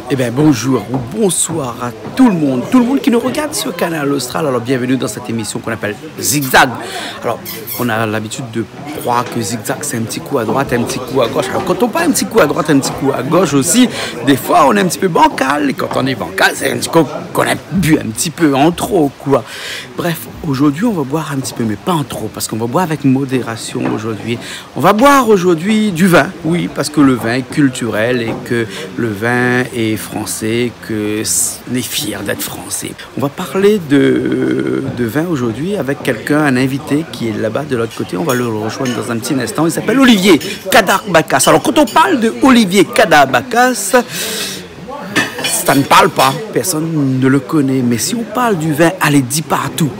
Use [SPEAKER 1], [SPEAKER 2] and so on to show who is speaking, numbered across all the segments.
[SPEAKER 1] Eh bien, bonjour ou bonsoir à tout le monde qui nous regarde sur Canal Austral. Alors, bienvenue dans cette émission qu'on appelle Zigzag. Alors, on a l'habitude de croire que Zigzag, c'est un petit coup à droite, un petit coup à gauche. Alors, quand on parle un petit coup à droite, un petit coup à gauche aussi, des fois, on est un petit peu bancal. Et quand on est bancal, c'est un petit coup qu'on a bu un petit peu en trop, quoi. Bref, aujourd'hui, on va boire un petit peu, mais pas en trop, parce qu'on va boire avec modération aujourd'hui. On va boire aujourd'hui du vin, oui, parce que le vin est culturel et que le vin est français, que on est fier d'être français. On va parler de vin aujourd'hui avec quelqu'un, un invité qui est là-bas de l'autre côté. On va le rejoindre dans un petit instant. Il s'appelle Olivier Kadar-Bacas. Alors quand on parle de Olivier Kadar-Bacas, ça ne parle pas, personne ne le connaît. Mais si on parle du vin, allez, dit partout.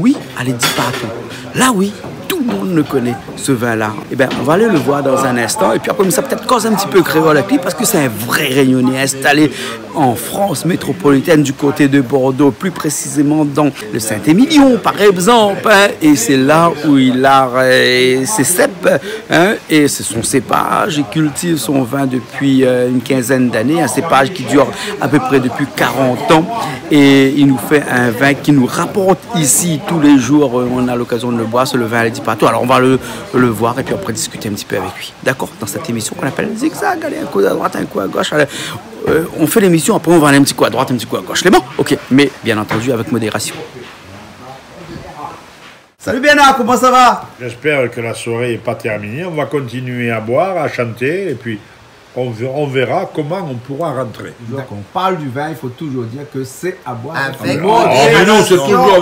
[SPEAKER 1] Oui, allez, dit partout. Là, oui, tout le monde le connaît, ce vin-là. Eh bien, on va aller le voir dans un instant. Et puis après, ça peut-être cause un petit peu créole avec lui parce que c'est un vrai rayonnier installé en France métropolitaine du côté de Bordeaux, plus précisément dans le Saint-Émilion, par exemple. Hein, et c'est là où il a ses cèpes. Hein, et c'est son cépage. Il cultive son vin depuis une quinzaine d'années. Un cépage qui dure à peu près depuis 40 ans. Et il nous fait un vin qui nous rapporte ici tous les jours. On a l'occasion de le boire. C'est le vin à dit partout. Alors on va le voir et puis après discuter un petit peu avec lui. D'accord? Dans cette émission qu'on appelle Zigzag. Allez, un coup à droite, un coup à gauche. Allez, on fait l'émission, après on va aller un petit coup à droite, un petit coup à gauche. C'est bon? Ok. Mais bien entendu avec modération. Salut Bénard, comment ça va?
[SPEAKER 2] J'espère que la soirée n'est pas terminée. On va continuer à boire, à chanter et puis on verra comment on pourra rentrer.
[SPEAKER 1] Donc on parle du vin, il faut toujours dire que c'est à boire
[SPEAKER 2] avec modération. Mais non, c'est toujours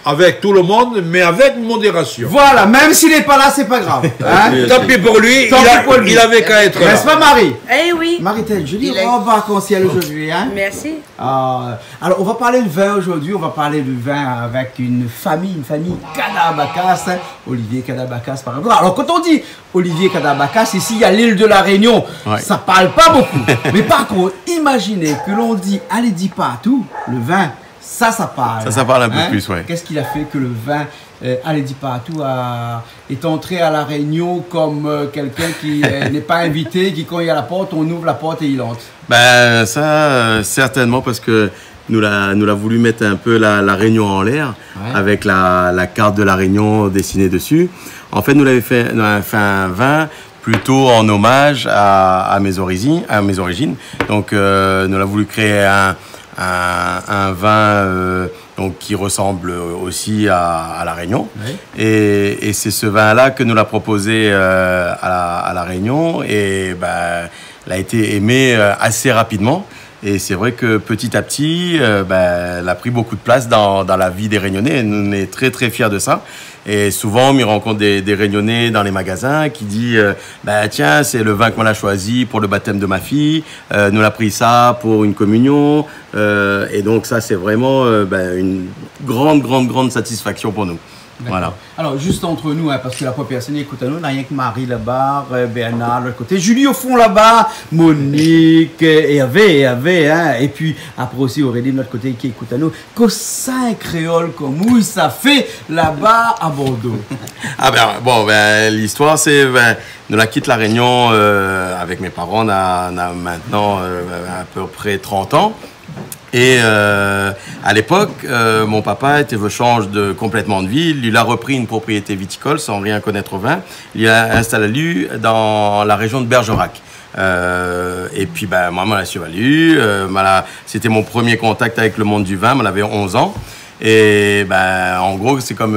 [SPEAKER 2] avec tout le monde, mais avec modération.
[SPEAKER 1] Voilà, même s'il n'est pas là, c'est pas grave. Hein?
[SPEAKER 2] Tant pis pour lui, il avait qu'à être là.
[SPEAKER 1] N'est-ce pas Marie?
[SPEAKER 3] Eh oui.
[SPEAKER 1] Marie, t'as une jolie robe arc-en-ciel aujourd'hui. Hein?
[SPEAKER 3] Merci.
[SPEAKER 1] Alors, on va parler de vin aujourd'hui. On va parler de vin avec une famille Kadar-Bacas. Hein? Olivier Kadar-Bacas, par exemple. Alors, quand on dit Olivier Kadar-Bacas, ici, il y a l'île de la Réunion. Ouais. Ça parle pas beaucoup. Mais par contre, imaginez que l'on dit, allez, dis partout, le vin. Ça parle.
[SPEAKER 4] Ça parle un peu plus, ouais.
[SPEAKER 1] Qu'est-ce qu'il a fait que le vin, allez, dit partout, est entré à la Réunion comme quelqu'un qui n'est pas invité, qui quand il y a la porte, on ouvre la porte et il entre?
[SPEAKER 4] Ben ça, certainement parce que nous l'a voulu mettre un peu la Réunion en l'air, ouais. Avec la carte de la Réunion dessinée dessus. En fait, nous avons fait un vin plutôt en hommage à mes origines. Donc, nous avons voulu créer un vin donc, qui ressemble aussi à la Réunion. Oui. Et c'est ce vin-là que nous l'a proposé à la Réunion. Et ben, il a été aimé assez rapidement. Et c'est vrai que petit à petit, elle a pris beaucoup de place dans la vie des Réunionnais. Et nous, on est très, très fiers de ça. Et souvent, on y rencontre des Réunionnais dans les magasins qui disent tiens, c'est le vin qu'on a choisi pour le baptême de ma fille. Nous l'a pris ça pour une communion. Et donc, ça, c'est vraiment une grande satisfaction pour nous. Voilà.
[SPEAKER 1] Alors, juste entre nous, hein, parce que la première personne qui écoute à nous, il n'y a rien que Marie là-bas, Bernard de l'autre côté, Julie au fond là-bas, Monique, et Hervé, hein, et puis après aussi Aurélie de l'autre côté qui écoute à nous. Que ça, un créole comme où ça fait là-bas à Bordeaux?
[SPEAKER 4] L'histoire, c'est, nous la quitte la Réunion avec mes parents, on a maintenant à peu près 30 ans. Et à l'époque, mon papa était change complètement de vie. Il a repris une propriété viticole sans rien connaître au vin. Il a installé lui dans la région de Bergerac. Et puis, moi, je suis venu. C'était mon premier contact avec le monde du vin. J'avais 11 ans. Et en gros, c'est comme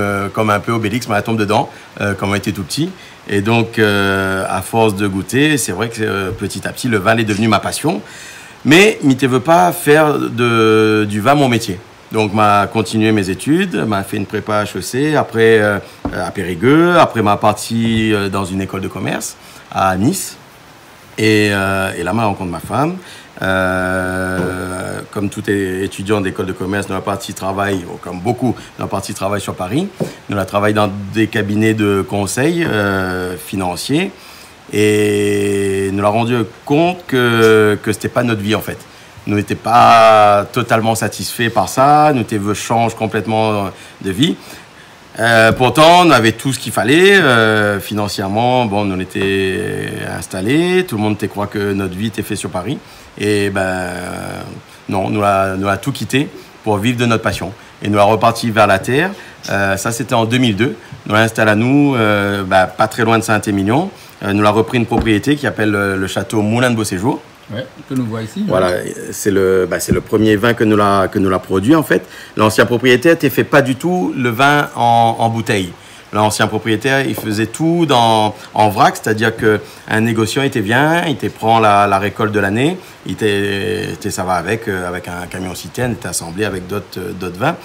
[SPEAKER 4] un peu Obélix, mais elle tombe dedans, quand on était tout petit. Et donc, à force de goûter, c'est vrai que petit à petit, le vin est devenu ma passion. Mais je ne veux pas faire du vin mon métier. Donc, je continué mes études, je fait une prépa HEC, après à Périgueux, après je parti dans une école de commerce à Nice. Et là, je rencontre ma femme. Comme tout étudiant d'école de commerce, nous avons parti travail, comme beaucoup, nous avons parti travail sur Paris. Nous avons travaillé dans des cabinets de conseil financiers. Et nous avons rendu compte que ce n'était pas notre vie en fait. Nous n'étions pas totalement satisfaits par ça, nous change complètement de vie. Pourtant, on avait tout ce qu'il fallait. Financièrement, bon, on était installés. Tout le monde croit que notre vie était faite sur Paris. Et non, nous a tout quitté pour vivre de notre passion. Et nous a reparti vers la terre. Ça, c'était en 2002. Nous l'a installé à nous, pas très loin de Saint-Émilion. Nous l'a repris une propriété qui s'appelle le château Moulin de Beauséjour.
[SPEAKER 1] Ouais, que nous voit ici.
[SPEAKER 4] Voilà, c'est le premier vin que nous l'a produit en fait. L'ancien propriétaire ne fait pas du tout le vin en bouteille. L'ancien propriétaire, il faisait tout en vrac, c'est-à-dire qu'un négociant, il te vient, il te prend la récolte de l'année, ça va avec un camion citerne, il t'est assemblé avec d'autres vins.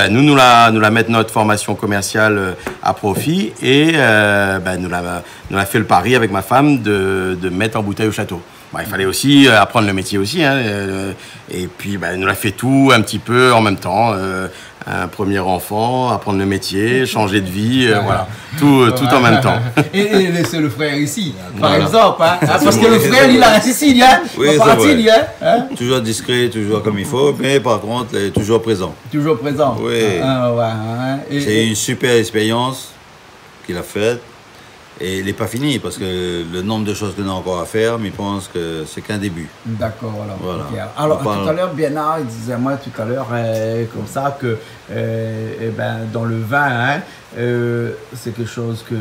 [SPEAKER 4] Nous la mettre notre formation commerciale à profit et nous la fait le pari avec ma femme de mettre en bouteille au château. Il fallait aussi apprendre le métier aussi, hein, et puis nous l'a fait tout un petit peu en même temps. Un premier enfant, apprendre le métier, changer de vie, voilà, tout en même temps.
[SPEAKER 1] Et laisser le frère ici, par exemple, hein, parce que le frère, il a Sicile, hein,
[SPEAKER 3] oui, hein. Toujours discret, toujours comme il faut, mais par contre, toujours présent.
[SPEAKER 1] Toujours présent.
[SPEAKER 3] Oui. C'est une super expérience qu'il a faite. Et il n'est pas fini parce que le nombre de choses qu'on a encore à faire, mais je pense que c'est qu'un début.
[SPEAKER 1] D'accord, voilà. Okay. Alors tout à l'heure, Bernard il disait moi tout à l'heure comme ça que dans le vin, hein, c'est quelque chose que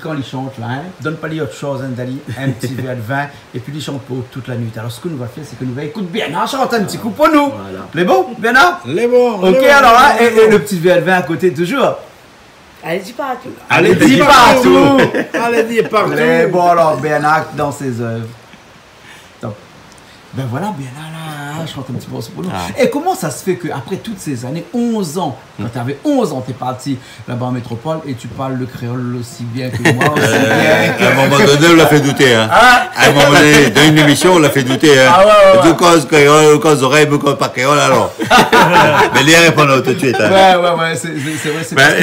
[SPEAKER 1] quand il chante là, hein, donne pas lui autre chose, hein, d'aller un petit verre de vin et puis il chante pour toute la nuit. Alors ce que nous va faire, c'est que nous va écouter Bernard chante un petit coup pour nous. Voilà. Les bons, Bernard?
[SPEAKER 2] Les bons.
[SPEAKER 1] Ok, alors hein, et le petit verre de vin à côté toujours.
[SPEAKER 5] Allez-y partout.
[SPEAKER 1] Allez-y partout.
[SPEAKER 2] Allez-y partout.
[SPEAKER 1] Les bon alors Bernard dans ses œuvres. Donc, voilà Bernard là, je chante un petit peu pour nous. Et comment ça se fait qu'après toutes ces années, 11 ans, quand tu avais 11 ans, tu es parti là-bas en métropole et tu parles le créole aussi bien que moi aussi bien.
[SPEAKER 3] À un moment donné, on l'a fait douter. Hein. À un moment donné, dans une émission, on l'a fait douter. Hein. Deux causes créole, causes oreilles, deux causes pas créole, alors. Mais les répondent tout de suite. Hein.
[SPEAKER 1] Ouais, c'est vrai.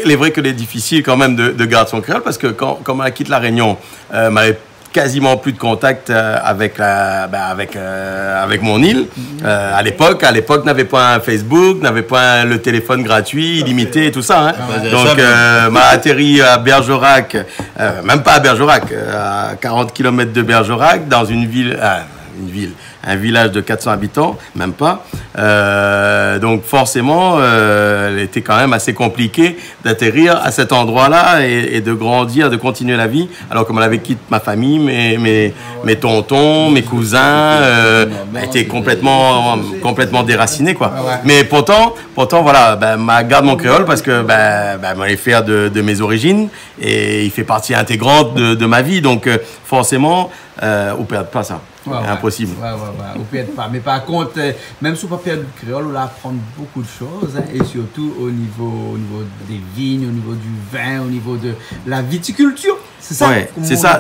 [SPEAKER 4] Les vrais que les difficiles quand même de garder son créole, parce que quand on quitte la Réunion, m'avait quasiment plus de contact avec mon île. À l'époque, n'avait pas un Facebook, n'avait pas le téléphone gratuit, illimité et tout ça. Hein. Donc, m'a atterri à Bergerac, même pas à Bergerac, à 40 km de Bergerac, dans un village de 400 habitants, même pas. Donc forcément, il était quand même assez compliqué d'atterrir à cet endroit-là et de grandir, de continuer la vie. Alors comme on avait quitté ma famille, mes tontons, mes cousins, étaient complètement déracinés, quoi. Mais pourtant, voilà, m'a garde mon créole parce que m'a les faire de mes origines et il fait partie intégrante de ma vie. Donc forcément, on perd pas ça. Impossible.
[SPEAKER 1] On perd pas. Mais par contre, même si on ne peut pas perdre le créole, on va apprendre beaucoup de choses, hein, et surtout au niveau des vignes, au niveau du vin, au niveau de la viticulture. C'est ça.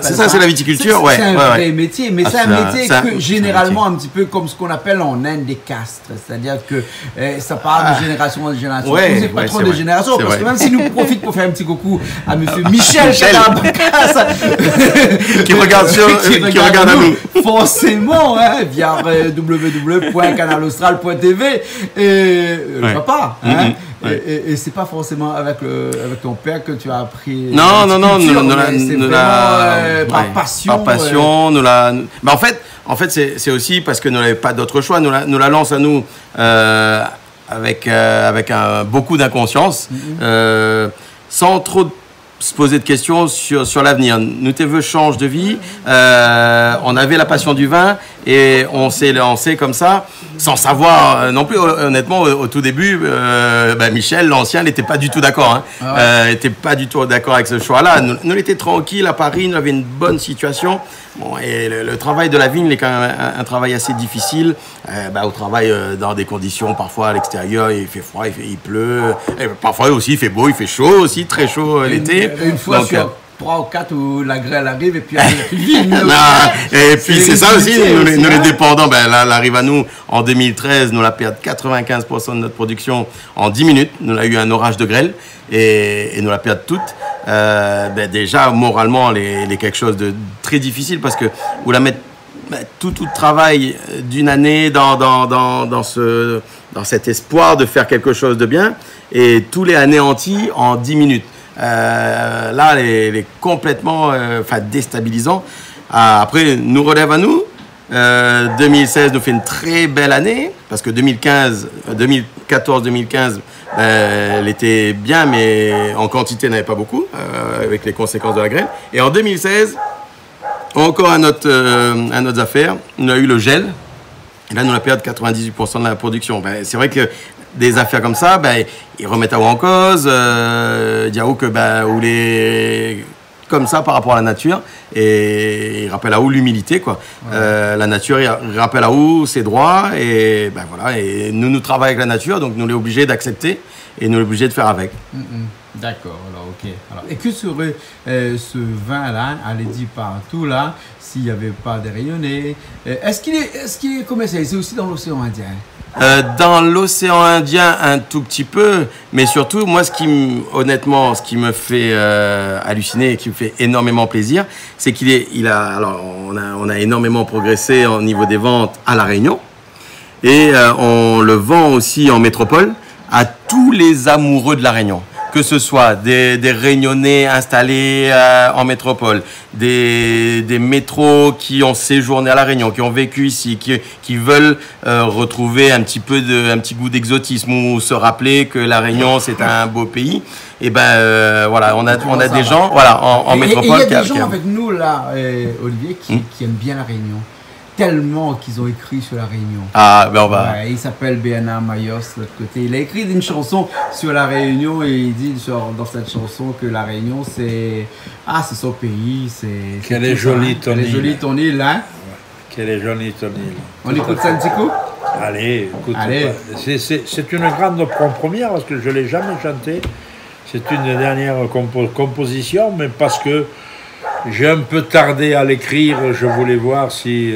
[SPEAKER 4] C'est la viticulture.
[SPEAKER 1] C'est un vrai métier, mais c'est un métier que généralement un petit peu comme ce qu'on appelle en Inde des castres, c'est-à-dire que ça part de génération en génération. Vous n'êtes pas trop de génération, parce que même si nous profitons pour faire un petit coucou à Monsieur Michel
[SPEAKER 4] qui regarde à nous.
[SPEAKER 1] Forcément, hein, via www.canalaustral.tv et le papa. Hein, et c'est pas forcément avec ton père que tu as appris.
[SPEAKER 4] Non,
[SPEAKER 1] c'est vraiment par passion.
[SPEAKER 4] Par passion, Mais en fait, c'est aussi parce que nous n'avions pas d'autre choix. Nous la lance à nous avec beaucoup d'inconscience, sans trop se poser de questions sur l'avenir. Nous tes voeux changent de vie. On avait la passion du vin et on s'est lancé comme ça, sans savoir non plus. Honnêtement, au tout début, Michel, l'ancien, n'était pas du tout d'accord. N'était pas du tout d'accord avec ce choix-là. Nous étions tranquilles à Paris, nous avions une bonne situation. Bon, et le travail de la vigne est quand même un travail assez difficile. On travaille dans des conditions, parfois à l'extérieur, il fait froid, il pleut. Et parfois aussi, il fait beau, il fait chaud aussi, très chaud l'été.
[SPEAKER 1] Une fois sur 3 ou 4 où la grêle arrive et puis il y a une vigne.
[SPEAKER 4] Et puis c'est ça aussi, nous les dépendants, là arrive à nous en 2013, nous la perdre 95% de notre production en 10 minutes. Nous avons eu un orage de grêle et nous la perdre toute. Déjà, moralement, elle est quelque chose de très difficile parce que vous la mettez tout le travail d'une année dans dans cet espoir de faire quelque chose de bien, et tout l'est anéanti en 10 minutes. Là, elle est complètement déstabilisant. Après, nous relève à nous. 2016 nous fait une très belle année, parce que 2014-2015, elle était bien, mais en quantité, n'avait pas beaucoup, avec les conséquences de la grêle. Et en 2016, encore un autre affaire, on a eu le gel. Et là, nous avons perdu 98% de la production. C'est vrai que des affaires comme ça, ils remettent à eau en cause. Il y a où les... comme ça par rapport à la nature, et il rappelle à où l'humilité, quoi. Ouais. La nature, il rappelle à où ses droits, et voilà, et nous travaillons avec la nature, donc nous sommes obligés d'accepter, et nous sommes obligés de faire avec.
[SPEAKER 6] D'accord, alors ok. Alors, et que serait ce vin-là, allez dire partout là, s'il n'y avait pas de rayonnés? Est-ce qu'il est commercialisé aussi dans l'océan Indien?
[SPEAKER 4] Dans l'océan Indien, un tout petit peu, mais surtout, moi, honnêtement, ce qui me fait halluciner et qui me fait énormément plaisir, c'est alors, on a énormément progressé au niveau des ventes à La Réunion, et on le vend aussi en métropole à tous les amoureux de La Réunion. Que ce soit des Réunionnais installés en métropole, des métros qui ont séjourné à La Réunion, qui ont vécu ici, qui veulent retrouver un petit goût d'exotisme, ou se rappeler que La Réunion c'est un beau pays. Et voilà, on a des gens en métropole.
[SPEAKER 6] Il y a des gens avec nous là, Olivier, qui aiment bien La Réunion. Tellement qu'ils ont écrit sur La Réunion.
[SPEAKER 4] Ah, on va.
[SPEAKER 6] Ouais, il s'appelle Béana Mayos, de l'autre côté. Il a écrit une chanson sur La Réunion, et il dit dans cette chanson que La Réunion, c'est son pays.
[SPEAKER 2] Quelle est jolie ton île.
[SPEAKER 6] Quelle est jolie ton île, hein?
[SPEAKER 2] Quelle est jolie ton île.
[SPEAKER 6] On écoute ça un petit coup?
[SPEAKER 2] Allez, écoute.
[SPEAKER 6] Allez.
[SPEAKER 2] C'est une grande première, parce que je ne l'ai jamais chanté. C'est une des dernières compositions, mais parce que j'ai un peu tardé à l'écrire. Je voulais voir si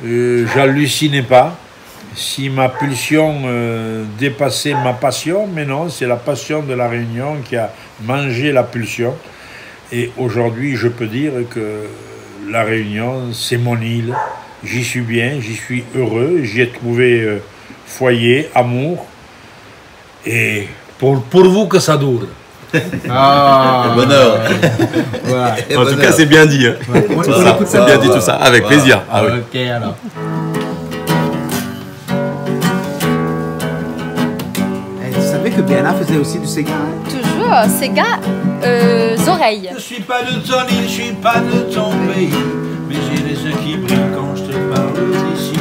[SPEAKER 2] j'hallucinais pas, si ma pulsion dépassait ma passion, mais non, c'est la passion de La Réunion qui a mangé la pulsion. Et aujourd'hui, je peux dire que La Réunion, c'est mon île. J'y suis bien, j'y suis heureux, j'y ai trouvé foyer, amour. Et pour vous que ça dure.
[SPEAKER 3] Bonheur.
[SPEAKER 6] Voilà.
[SPEAKER 4] En tout cas, c'est bien dit. Hein.
[SPEAKER 6] Ouais.
[SPEAKER 4] C'est bien dit tout ça, avec plaisir. Ah, oui.
[SPEAKER 6] Ok, alors.
[SPEAKER 1] Tu savais que Béana faisait aussi du Sega, hein?
[SPEAKER 7] Toujours, Sega, oreilles.
[SPEAKER 8] Je suis pas de ton île, je suis pas de ton pays, mais j'ai les yeux qui brillent quand je te parle d'ici.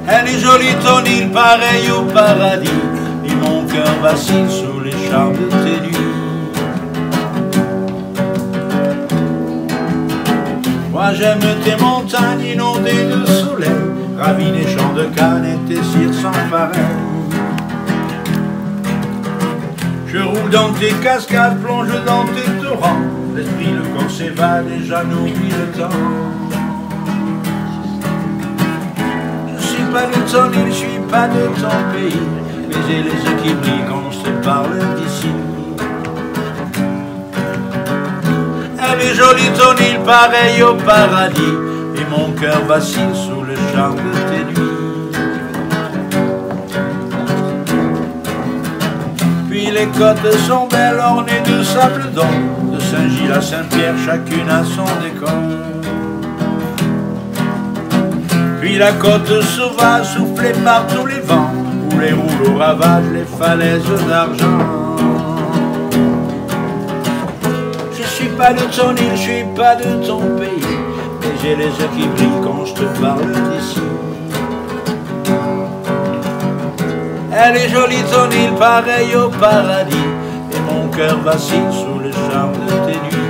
[SPEAKER 8] Elle est jolie ton île, pareil au paradis, et mon cœur vacille sous les charmes de tes nuits. Moi j'aime tes montagnes inondées de soleil, ravis des champs de canne et tes cires sans pareil. Je roule dans tes cascades, plonge dans tes torrents, l'esprit, le corps s'évade et j'en oublie le temps. Je suis pas de ton île, je suis pas de ton pays, mais j'ai les yeux qui brillent quand je te parle d'ici. Elle est jolie ton île, pareil au paradis, et mon cœur vacille sous le charme de tes nuits. Puis les côtes sont belles, ornées de sable d'or, de Saint-Gilles à Saint-Pierre, chacune a son décor. Puis la côte sauvage soufflée par tous les vents, où les rouleaux ravagent les falaises d'argent. Je suis pas de ton île, je suis pas de ton pays, mais j'ai les yeux qui brillent quand je te parle d'ici. Elle est jolie ton île, pareil au paradis, et mon cœur vacille sous le charme de tes nuits.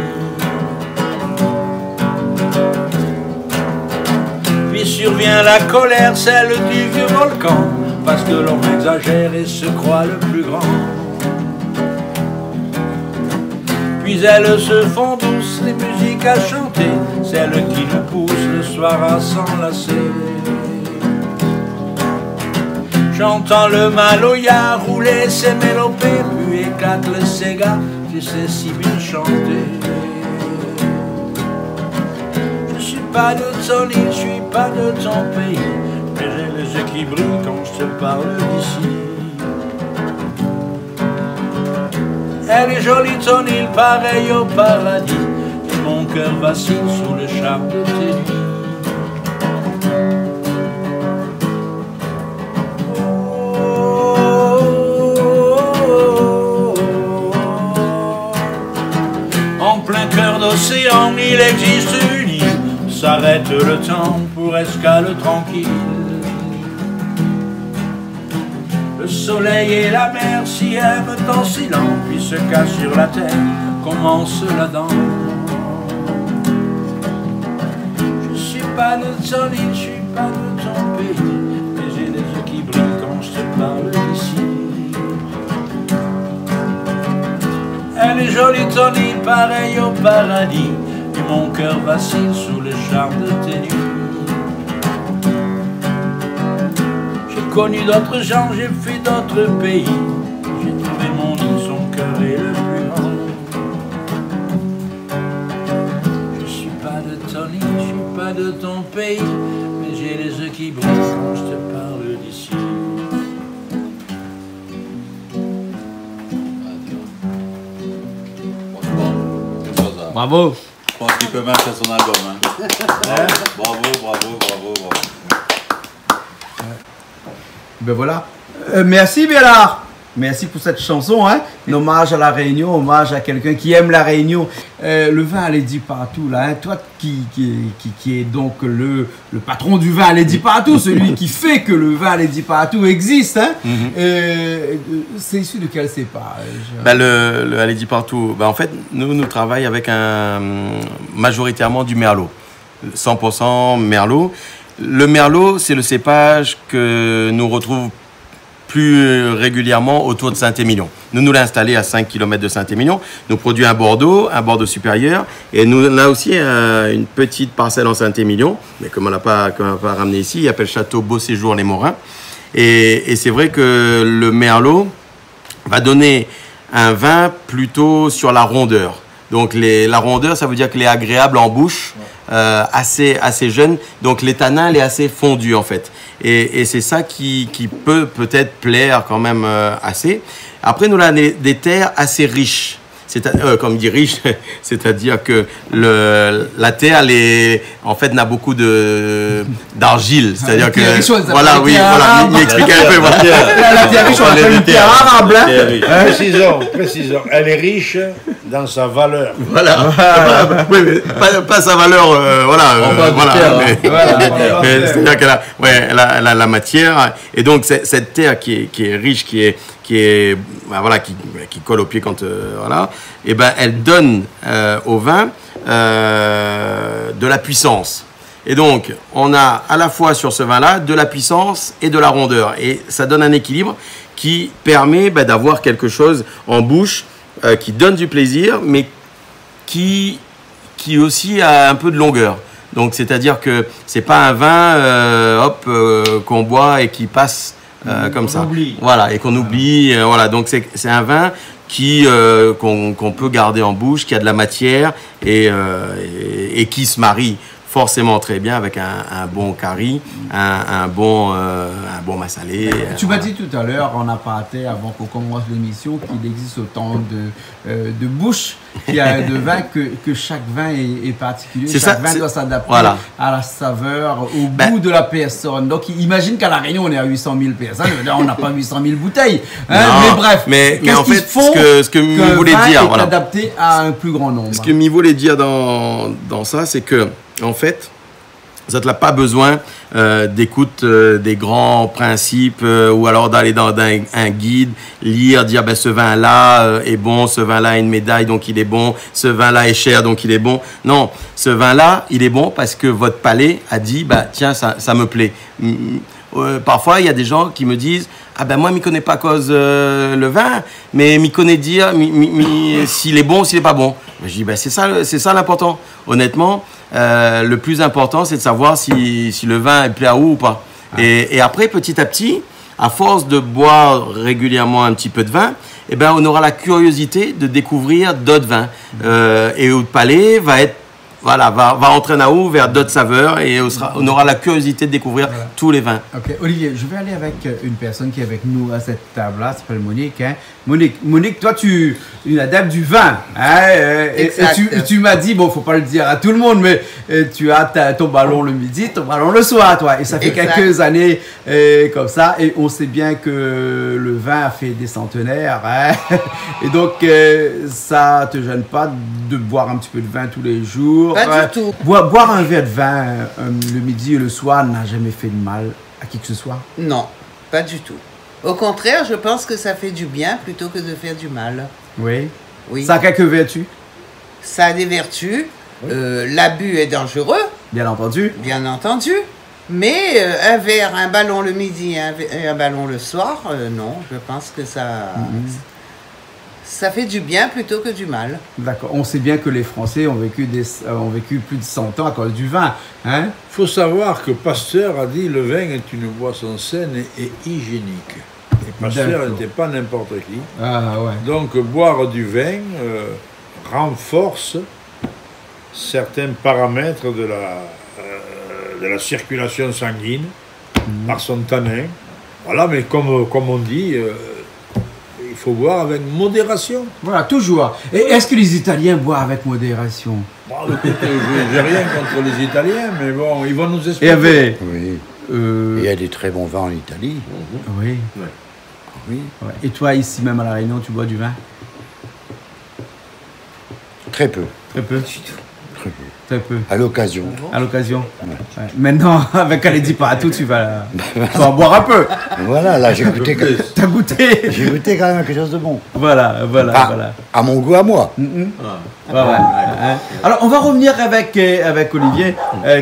[SPEAKER 8] Puis survient la colère, celle du vieux volcan, parce que l'homme exagère et se croit le plus grand. Puis elles se font douces, les musiques à chanter, celles qui nous poussent le soir à s'enlacer. J'entends le maloya rouler ses mélopées, puis éclate le Sega, tu sais si bien chanter. Je suis pas de ton île, je suis pas de ton pays, mais j'ai les yeux qui brûlent quand je te parle d'ici. Elle est jolie ton île, pareil au paradis, et mon cœur vacille sous le charme de tes nuits. En plein cœur d'océan, il existe une île, s'arrête le temps pour escale tranquille. Le soleil et la mer s'y aiment en silence, puis se cachent sur la terre, commence la danse. Je suis pas de ton île, je suis pas de ton pays, mais j'ai les yeux qui brillent quand je te parle d'ici. Elle est jolie ton île, pareil au paradis, et mon cœur vacille sous le charme de tes nuits. J'ai connu d'autres gens, j'ai fait d'autres pays, j'ai trouvé mon île, son cœur est le plus grand. Je suis pas de ton île, je suis pas de ton pays, mais j'ai les yeux qui brillent quand je te parle d'ici.
[SPEAKER 6] Bravo.
[SPEAKER 3] Je pense qu'il peut mettre son album. Hein. Bravo, bravo, bravo, bravo.
[SPEAKER 6] Ben voilà. Merci Bélard. Merci pour cette chanson, hein. Un hommage à la Réunion, hommage à quelqu'un qui aime la Réunion. Le vin à Lady Partout, là, hein. Toi qui est donc le patron du vin à Lady Partout, celui qui fait que le vin à Lady Partout existe, hein. C'est issu de quel cépage?
[SPEAKER 4] Ben, le à Lady Partout, ben, en fait, nous travaillons avec majoritairement du Merlot. 100% Merlot. Le Merlot, c'est le cépage que nous retrouvons plus régulièrement autour de Saint-Émilion. Nous l'avons installé à 5 km de Saint-Émilion. Nous produisons un Bordeaux supérieur. Et nous on a aussi une petite parcelle en Saint-Émilion, mais comme on l'a pas ramené ici, il s'appelle Château Beau Séjour les Morins. Et c'est vrai que le Merlot va donner un vin plutôt sur la rondeur. Donc la rondeur, ça veut dire qu'il est agréable en bouche, assez jeune. Donc les tanins, il est assez fondu en fait. Et c'est ça qui peut peut-être plaire quand même assez. Après, nous avons des terres assez riches. Comme dit riche, c'est-à-dire que la terre, en fait, n'a beaucoup d'argile. C'est-à-dire que, voilà, oui, voilà, m'expliquez un peu. Voilà.
[SPEAKER 6] La terre riche, on l'appelle une terre arabe.
[SPEAKER 2] Précisons, elle est riche dans sa valeur.
[SPEAKER 4] Voilà. Oui, mais pas sa valeur, voilà. C'est-à-dire qu'elle a la matière. Et donc, cette terre qui est riche, qui colle au pied quand voilà, et ben elle donne au vin de la puissance. Et donc on a à la fois sur ce vin-là de la puissance et de la rondeur, et ça donne un équilibre qui permet d'avoir quelque chose en bouche qui donne du plaisir, mais qui aussi a un peu de longueur. Donc c'est-à-dire que c'est pas un vin qu'on boit et qui passe comme ça.
[SPEAKER 8] Oublie.
[SPEAKER 4] Voilà, et qu'on oublie. Voilà, donc c'est un vin qu'on peut garder en bouche, qui a de la matière et qui se marie forcément très bien avec un bon curry, un bon massalé.
[SPEAKER 6] Tu m'as dit tout à l'heure en aparté, avant qu'on commence l'émission, qu'il existe autant de bouches de vin que chaque vin est particulier. Chaque vin doit s'adapter à la saveur, au goût de la personne. Donc imagine qu'à La Réunion, on est à 800 000 personnes, on n'a pas 800 000 bouteilles. Hein, mais bref,
[SPEAKER 4] mais en fait, ce que Mimi voulait dire,
[SPEAKER 6] est adapté à un plus grand nombre.
[SPEAKER 4] Ce que Mimi voulait dire dans ça, c'est que en fait, vous n'avez pas besoin d'écoute des grands principes ou alors d'aller dans un guide, lire, dire ce vin-là est bon, ce vin-là a une médaille donc il est bon, ce vin-là est cher donc il est bon. Non, ce vin-là, il est bon parce que votre palais a dit tiens, ça me plaît. Parfois, il y a des gens qui me disent moi, je ne m'y connais pas à cause le vin, mais je m'y connais dire s'il est bon ou s'il n'est pas bon. Je dis c'est ça l'important. Honnêtement, le plus important, c'est de savoir si le vin plaît à vous ou pas. Et après, petit à petit, à force de boire régulièrement un petit peu de vin, on aura la curiosité de découvrir d'autres vins. Et votre palais va être voilà, va entrer en haut vers d'autres saveurs et on aura la curiosité de découvrir tous les vins.
[SPEAKER 6] Ok, Olivier, je vais aller avec une personne qui est avec nous à cette table-là, s'appelle Monique. Hein. Monique, toi, tu es une adepte du vin. Hein, et tu m'as dit, bon, faut pas le dire à tout le monde, mais tu as ton ballon le midi, ton ballon le soir, toi. Et ça fait quelques années comme ça, et on sait bien que le vin a fait des centenaires. Hein. Et donc, ça te gêne pas de boire un petit peu de vin tous les jours?
[SPEAKER 9] Pas du tout.
[SPEAKER 6] Boire un verre de vin le midi et le soir n'a jamais fait de mal à qui que ce soit?
[SPEAKER 9] Non, pas du tout. Au contraire, je pense que ça fait du bien plutôt que de faire du mal.
[SPEAKER 6] Oui.
[SPEAKER 9] Oui.
[SPEAKER 6] Ça a quelques vertus?
[SPEAKER 9] Ça a des vertus. L'abus est dangereux.
[SPEAKER 6] Bien entendu.
[SPEAKER 9] Bien entendu. Mais un verre, un ballon le midi et un ballon le soir, non, je pense que ça fait du bien plutôt que du mal.
[SPEAKER 6] D'accord. On sait bien que les Français ont vécu plus de 100 ans à cause du vin. Hein?
[SPEAKER 2] Faut savoir que Pasteur a dit le vin est une boisson saine et hygiénique. Et Pasteur n'était pas n'importe qui.
[SPEAKER 6] Ah, ouais.
[SPEAKER 2] Donc boire du vin renforce certains paramètres de la circulation sanguine par son tanin. Voilà, mais comme on dit, il faut boire avec modération.
[SPEAKER 6] Voilà, toujours. Et est-ce que les Italiens boivent avec modération?
[SPEAKER 2] Bon, écoutez, j'ai rien contre les Italiens, mais bon, ils vont nous expliquer.
[SPEAKER 3] Oui. Il y a des très bons vins en Italie.
[SPEAKER 6] Oui.
[SPEAKER 3] Ouais. Oui.
[SPEAKER 6] Ouais. Et toi, ici même à La Réunion, tu bois du vin?
[SPEAKER 3] Très peu.
[SPEAKER 6] Très peu. Très peu.
[SPEAKER 3] À l'occasion.
[SPEAKER 6] À l'occasion. Ouais. Maintenant, avec Aledi Paratou, tu vas en boire un peu.
[SPEAKER 3] Voilà, là, j'ai goûté.
[SPEAKER 6] T'as goûté?
[SPEAKER 3] J'ai goûté quand même quelque chose de bon.
[SPEAKER 6] Voilà.
[SPEAKER 3] À mon goût, à moi.
[SPEAKER 6] Alors, on va revenir avec Olivier,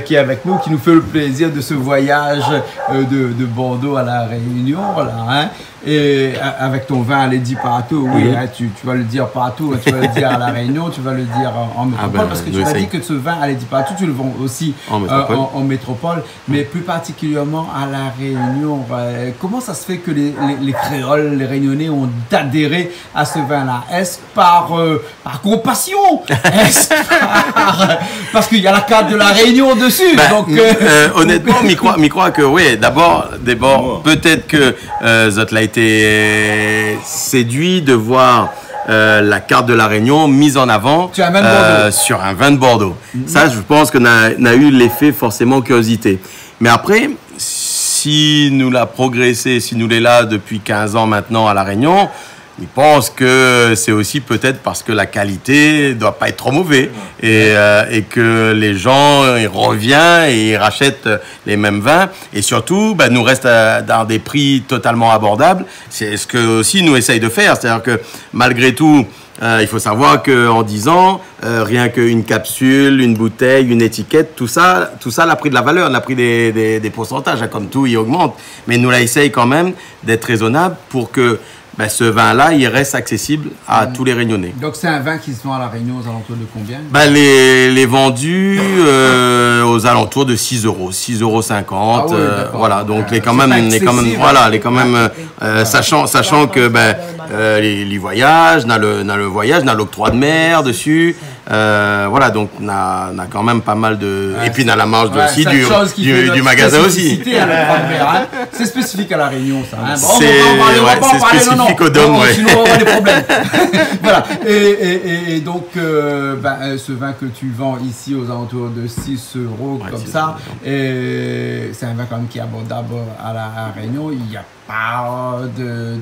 [SPEAKER 6] qui est avec nous, qui nous fait le plaisir de ce voyage de Bordeaux à La Réunion. Voilà, hein. Et avec ton vin Aledi Paratou, oui, hein, tu vas le dire partout, tu vas le dire à La Réunion, tu vas le dire en métropole, parce que tu m'as dit que ce vin Aledi Paratou, tu le vends aussi en métropole, mais plus particulièrement à La Réunion. Comment ça se fait que les créoles, les réunionnais ont adhéré à ce vin-là? Est-ce par compassion? Est-ce parce qu'il y a la carte de La Réunion dessus? Donc,
[SPEAKER 4] honnêtement, m'y croit que oui, d'abord peut-être que Zot l'a été séduit de voir la carte de La Réunion mise en avant sur un vin de Bordeaux. Ça, je pense qu'on a eu l'effet forcément curiosité. Mais après, si nous l'a progressé, si nous l'est là depuis 15 ans maintenant à La Réunion, je pense que c'est aussi peut-être parce que la qualité ne doit pas être trop mauvaise et que les gens ils reviennent et ils rachètent les mêmes vins et surtout nous restent dans des prix totalement abordables. C'est ce que aussi nous essaye de faire, c'est-à-dire que malgré tout, il faut savoir qu'en 10 ans, rien qu'une capsule, une bouteille, une étiquette, tout ça l'a pris de la valeur, l'a pris des pourcentages, comme tout, il augmente. Mais nous la essaye quand même d'être raisonnable pour que ce vin-là, il reste accessible à tous les Réunionnais.
[SPEAKER 6] Donc c'est un vin qui se vend à La Réunion aux alentours de combien?
[SPEAKER 4] Les vendus aux alentours de 6 €, 6,50 €. Voilà, donc sachant que les voyages, on a le voyage, on a l'octroi de mer dessus. Voilà, donc on a quand même pas mal de... et puis on a la marge aussi du magasin aussi.
[SPEAKER 6] C'est spécifique à La Réunion, ça. Hein.
[SPEAKER 4] C'est spécifique au Dôme,
[SPEAKER 6] sinon on aura des problèmes. Voilà. Et donc, ce vin que tu vends ici aux alentours de 6 € comme ça, c'est un vin quand même qui est abordable à La Réunion. Il n'y a pas de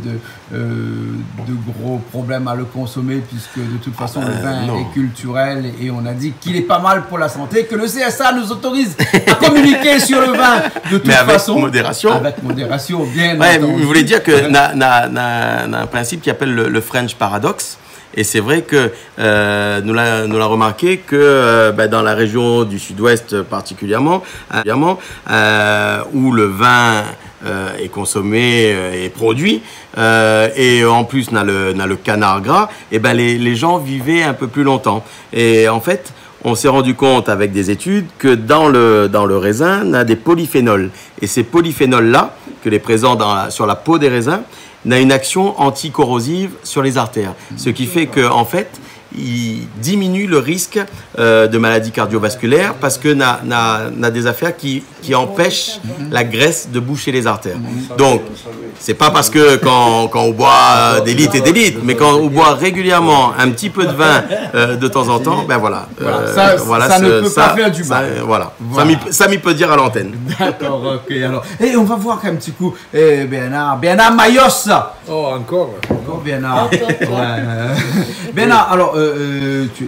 [SPEAKER 6] gros problèmes à le consommer puisque de toute façon le vin est culturel et on a dit qu'il est pas mal pour la santé, que le CSA nous autorise à communiquer sur le vin de toute façon.
[SPEAKER 4] Avec modération.
[SPEAKER 6] Avec modération, bien entendu.
[SPEAKER 4] Vous voulez dire que on a un principe qui appelle le French Paradox. Et c'est vrai que nous l'a remarqué que dans la région du sud-ouest particulièrement, où le vin est consommé et produit, et en plus on a le canard gras, et les gens vivaient un peu plus longtemps. Et en fait, on s'est rendu compte avec des études que dans le raisin, on a des polyphénols. Et ces polyphénols-là, que les présents sur la peau des raisins, a une action anticorrosive sur les artères. Ce qui fait qu'en fait, il diminue le risque de maladies cardiovasculaires parce que n'a des affaires qui empêchent la graisse de boucher les artères. Donc, c'est pas parce que quand on boit des litres et des litres, mais quand on boit régulièrement un petit peu de vin de temps en temps, ben voilà.
[SPEAKER 6] Ça ne peut pas faire du mal.
[SPEAKER 4] Voilà. Ça m'y peut dire à l'antenne.
[SPEAKER 6] D'accord, ok. Alors, et on va voir un petit coup. Bernard Mayos.
[SPEAKER 2] Oh, encore
[SPEAKER 6] Bernard. Bernard, alors,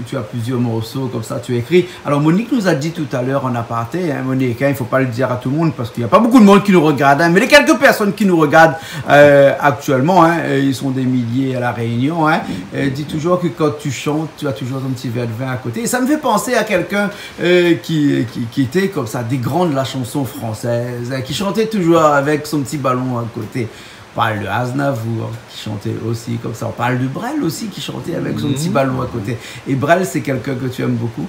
[SPEAKER 6] tu as plusieurs morceaux comme ça, tu écris. Alors, Monique nous a dit tout à l'heure en aparté, hein, Monique, il ne faut pas le dire à tout le monde parce qu'il n'y a pas beaucoup de monde qui nous regarde, hein, mais les quelques personnes qui nous regardent actuellement, hein, ils sont des milliers à La Réunion, hein, dis toujours que quand tu chantes, tu as toujours un petit verre de vin à côté. Et ça me fait penser à quelqu'un qui était comme ça, des grands de la chanson française, hein, qui chantait toujours avec son petit ballon à côté. On parle de Aznavour qui chantait aussi comme ça. On parle de Brel aussi qui chantait avec son petit ballon à côté. Et Brel, c'est quelqu'un que tu aimes beaucoup?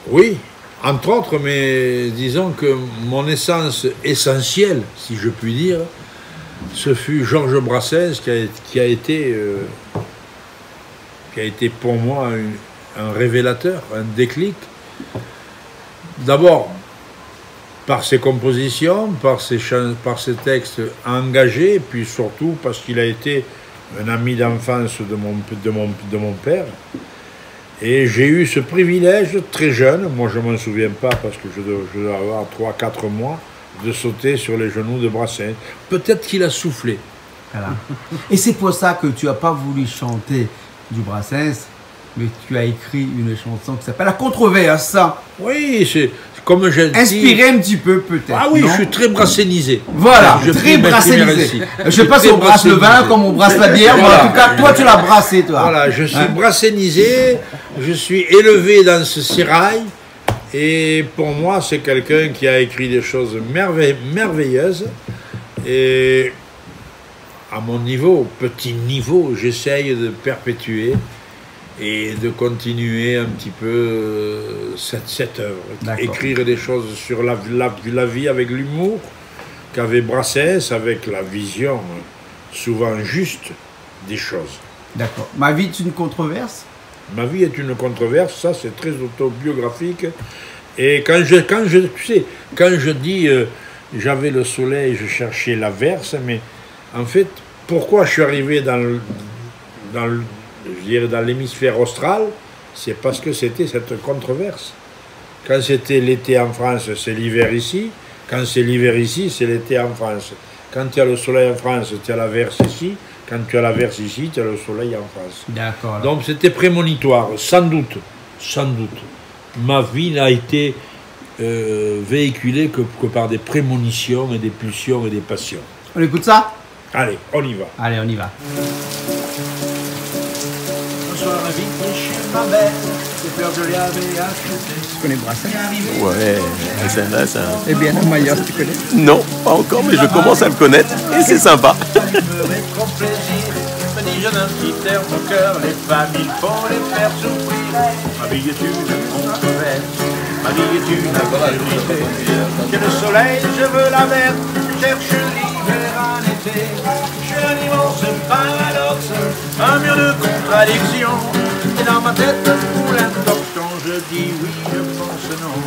[SPEAKER 2] Oui, entre autres, mais disons que mon essence essentielle, si je puis dire, ce fut Georges Brassens qui a été pour moi un révélateur, un déclic. D'abord, par ses compositions, par ses textes engagés, puis surtout parce qu'il a été un ami d'enfance de mon père. Et j'ai eu ce privilège, très jeune, moi je ne m'en souviens pas parce que je dois avoir 3-4 mois, de sauter sur les genoux de Brassens. Peut-être qu'il a soufflé.
[SPEAKER 6] Voilà. Et c'est pour ça que tu n'as pas voulu chanter du Brassens, mais tu as écrit une chanson qui s'appelle La Controverse.
[SPEAKER 2] Oui, c'est comme je dis...
[SPEAKER 6] Inspiré un petit peu peut-être.
[SPEAKER 2] Ah oui,
[SPEAKER 6] non?
[SPEAKER 2] je suis très brassénisé.
[SPEAKER 6] Voilà, très brassénisé. Je ne sais pas si on brasse le vin comme on brasse la bière, mais en tout cas, toi tu l'as brassé, toi.
[SPEAKER 2] Voilà, je suis brassénisé, je suis élevé dans ce sérail, et pour moi, c'est quelqu'un qui a écrit des choses merveilleuses, et à mon niveau, petit niveau, j'essaye de perpétuer et de continuer un petit peu cette œuvre. Écrire des choses sur la vie avec l'humour qu'avait Brassens, avec la vision souvent juste des choses.
[SPEAKER 6] D'accord. Ma vie est une controverse?
[SPEAKER 2] Ma vie est une controverse, ça c'est très autobiographique. Et quand je dis j'avais le soleil, je cherchais la verse, mais en fait, pourquoi je suis arrivé dans l'hémisphère austral, c'est parce que c'était cette controverse. Quand c'était l'été en France, c'est l'hiver ici. Quand c'est l'hiver ici, c'est l'été en France. Quand tu as le soleil en France, tu as la verse ici. Quand tu as la verse ici, tu as le soleil en France.
[SPEAKER 6] D'accord.
[SPEAKER 2] Donc c'était prémonitoire, sans doute. Sans doute. Ma vie n'a été véhiculée que par des prémonitions et des pulsions et des passions.
[SPEAKER 6] On écoute ça?
[SPEAKER 2] Allez, on y va.
[SPEAKER 6] Allez, on y va.
[SPEAKER 8] Bonsoir, invité chez ma mère, j'ai peur de lui avait acheté.
[SPEAKER 6] Tu connais Brassens?
[SPEAKER 4] Ouais, c'est vrai ça.
[SPEAKER 6] Eh bien, Mayos, tu connais?
[SPEAKER 4] Non, pas encore, mais je commence à le connaître et c'est sympa.
[SPEAKER 8] Ça me ferait trop plaisir, me dis-je d'un petit air au cœur, les femmes, il faut les faire souffrir. Ma vie est une controverse, ma vie est une absurdité. J'ai le soleil, je veux la mer, je cherche l'hiver en été. J'ai un immense paradoxe, un mur de contradiction. Et dans ma tête coule un torche quand je dis oui, je pense non.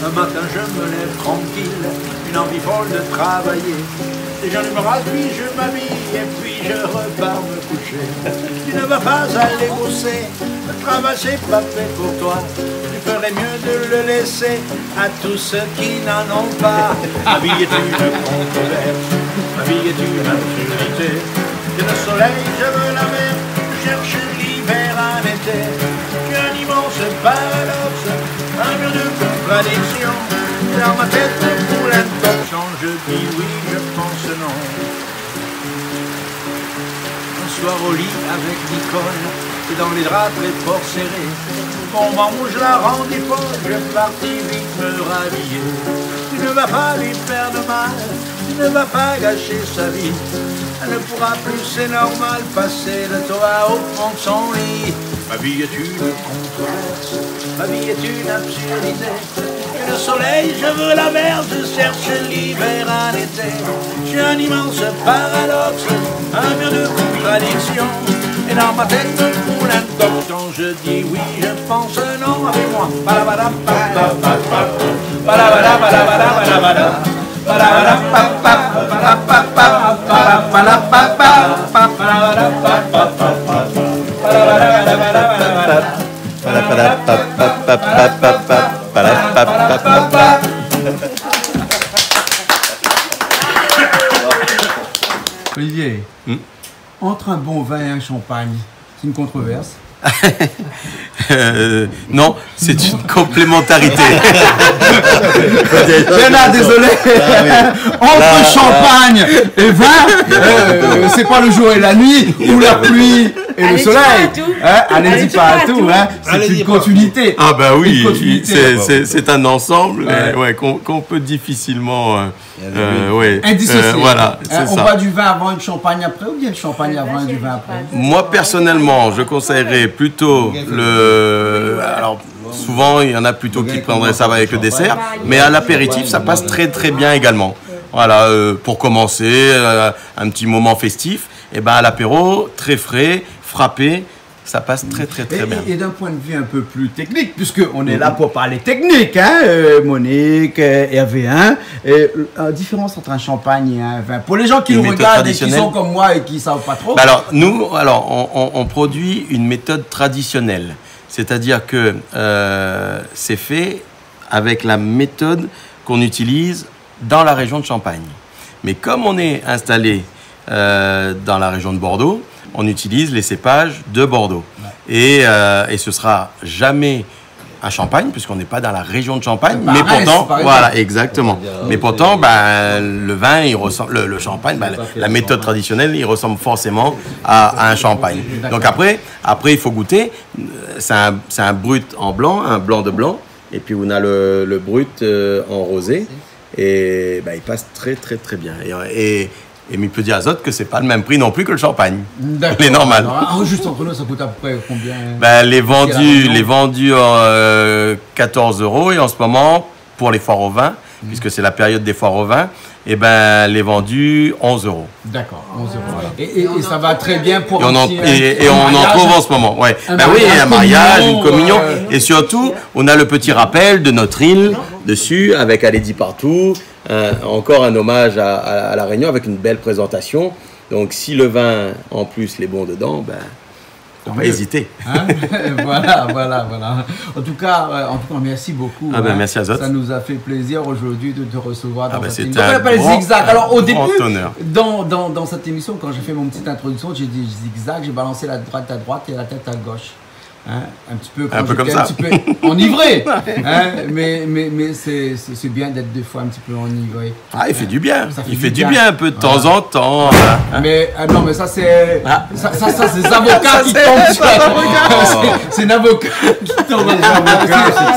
[SPEAKER 8] Un matin je me lève tranquille, une envie folle de travailler. Et j'allume me rase, puis je m'habille et puis je repars me coucher. Tu ne vas pas aller bosser, le travail c'est pas fait pour toi. Tu ferais mieux de le laisser à tous ceux qui n'en ont pas. Ma vie est une controverse, ma vie est une absurdité. J'ai le soleil, je veux la mer, je cherche l'hiver en été. J'ai un immense paradoxe, un mur de contradiction. Dans ma tête coule un torche, quand je dis oui, je pense non. Un soir au lit avec Nicole, et dans les draps très fort serrés, mon mange la rendit folle, je partis vite me rhabiller. Tu ne vas pas lui faire de mal, tu ne vas pas gâcher sa vie. Elle ne pourra plus, c'est normal, passer de toi au fond de son lit. Ma vie est une controverse, ma vie est une absurdité. J'ai le soleil, je veux la mer, je cherche l'hiver en été. J'ai un immense paradoxe, un mur de contradiction. Et dans ma tête roule un top. Quand je dis oui, je pense non avec moi.
[SPEAKER 6] Olivier, entre un bon vin et un champagne, c'est une controverse.
[SPEAKER 4] Non, c'est une complémentarité.
[SPEAKER 6] Bernard, désolé. Entre champagne et vin, c'est pas le jour et la nuit, ou la pluie et le soleil. Allez, dis pas à tout. C'est une continuité.
[SPEAKER 4] Ah bah oui, c'est un ensemble qu'on peut difficilement
[SPEAKER 6] indissocier.
[SPEAKER 4] Voilà, c'est
[SPEAKER 6] on
[SPEAKER 4] ça.
[SPEAKER 6] boit du vin avant et du champagne après, ou bien le champagne avant et du vin après?
[SPEAKER 4] Moi personnellement, je conseillerais plutôt alors souvent il y en a plutôt qui prendraient ça avec le dessert, mais à l'apéritif ça passe très très bien également. Voilà, pour commencer un petit moment festif, et ben à l'apéro très frais, frappé. Ça passe très bien.
[SPEAKER 6] Et d'un point de vue un peu plus technique, puisqu'on est là pour parler technique, Monique, Hervé, la différence entre un champagne et un vin. Pour les gens qui nous regardent et qui sont comme moi et qui ne savent pas trop.
[SPEAKER 4] Alors, nous, on produit une méthode traditionnelle. C'est-à-dire que c'est fait avec la méthode qu'on utilise dans la région de Champagne. Mais comme on est installé dans la région de Bordeaux, on utilise les cépages de Bordeaux. Et ce sera jamais un champagne, puisqu'on n'est pas dans la région de Champagne, mais pourtant, voilà, exactement. Mais pourtant, le vin, il ressemble, le champagne, la méthode traditionnelle, il ressemble forcément à un champagne. Donc après, il faut goûter. C'est un brut en blanc, un blanc de blanc, et puis on a le brut en rosé, et il passe très bien. Et il peut dire à Azote que c'est pas le même prix non plus que le champagne. Les normales.
[SPEAKER 6] Juste entre nous, ça coûte à peu près combien?
[SPEAKER 4] Les vendus 14 € et en ce moment, pour les foires au vin, puisque c'est la période des foires au vin, les vendus 11 €.
[SPEAKER 6] D'accord, 11 €. Et ça va très bien pour
[SPEAKER 4] on en trouve en ce moment. Ouais. Oui, un mariage, une communion. Et surtout, on a le petit rappel de notre île dessus, avec Allez dit partout. Encore un hommage à La Réunion avec une belle présentation. Donc si le vin en plus les bons dedans, faut pas hésiter.
[SPEAKER 6] Voilà. En tout cas, merci beaucoup.
[SPEAKER 4] Merci à Azote.
[SPEAKER 6] Ça nous a fait plaisir aujourd'hui de te recevoir dans cette émission.
[SPEAKER 4] On
[SPEAKER 6] appelle Zigzag. Alors au début,
[SPEAKER 4] honneur.
[SPEAKER 6] dans cette émission, quand j'ai fait mon petite introduction, j'ai dit Zigzag, j'ai balancé la droite à droite et la tête à gauche. Un petit peu
[SPEAKER 4] comme ça.
[SPEAKER 6] Un petit peu enivré. Mais c'est bien d'être des fois un petit peu enivré.
[SPEAKER 4] Il fait du bien. Il fait du bien un peu de temps en temps.
[SPEAKER 6] Mais non, mais ça c'est ça c'est des avocats qui tombent. C'est un avocat qui tombe.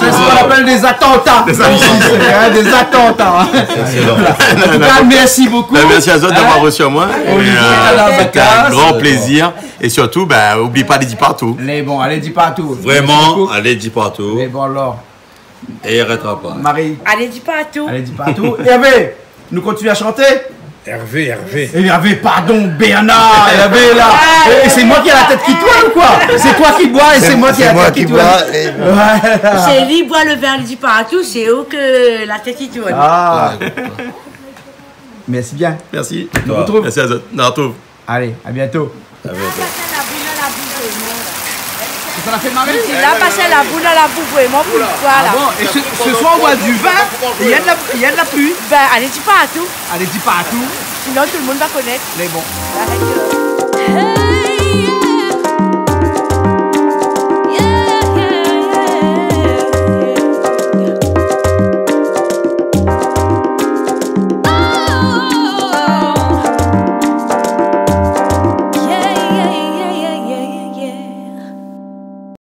[SPEAKER 6] C'est ce qu'on appelle des attentats. Des attentats. En tout cas, merci beaucoup.
[SPEAKER 4] Merci à Azote d'avoir reçu à moi. C'était un grand plaisir. Et surtout, n'oublie pas Allez dit partout.
[SPEAKER 6] Allez dit partout.
[SPEAKER 3] Vraiment, allez dit partout.
[SPEAKER 6] Mais bon alors.
[SPEAKER 3] Et il arrêtera pas.
[SPEAKER 6] Marie.
[SPEAKER 5] Allez dis partout.
[SPEAKER 6] Allez dit partout. Hervé, nous continuons à chanter.
[SPEAKER 2] Hervé.
[SPEAKER 6] Hervé, pardon, Bernard. Hervé là. Et c'est moi qui ai la tête qui tourne ou quoi? C'est toi qui bois et c'est moi qui ai la tête qui tourne.
[SPEAKER 5] C'est lui boit le verre, il dit partout, c'est eux que la tête qui tourne.
[SPEAKER 6] Merci bien.
[SPEAKER 4] Merci.
[SPEAKER 6] On se retrouve.
[SPEAKER 4] Merci à Azote. On se retrouve.
[SPEAKER 6] Allez, à bientôt. Ça l'a fait marrer?
[SPEAKER 5] Il a passé la boule à la boue vraiment pour le soir.
[SPEAKER 6] Et ce soir on boit du vin et il y a de la pluie.
[SPEAKER 5] Allez dis partout.
[SPEAKER 6] Allez dis partout.
[SPEAKER 5] Sinon tout le monde va connaître.
[SPEAKER 6] Mais bon.
[SPEAKER 5] Arrête.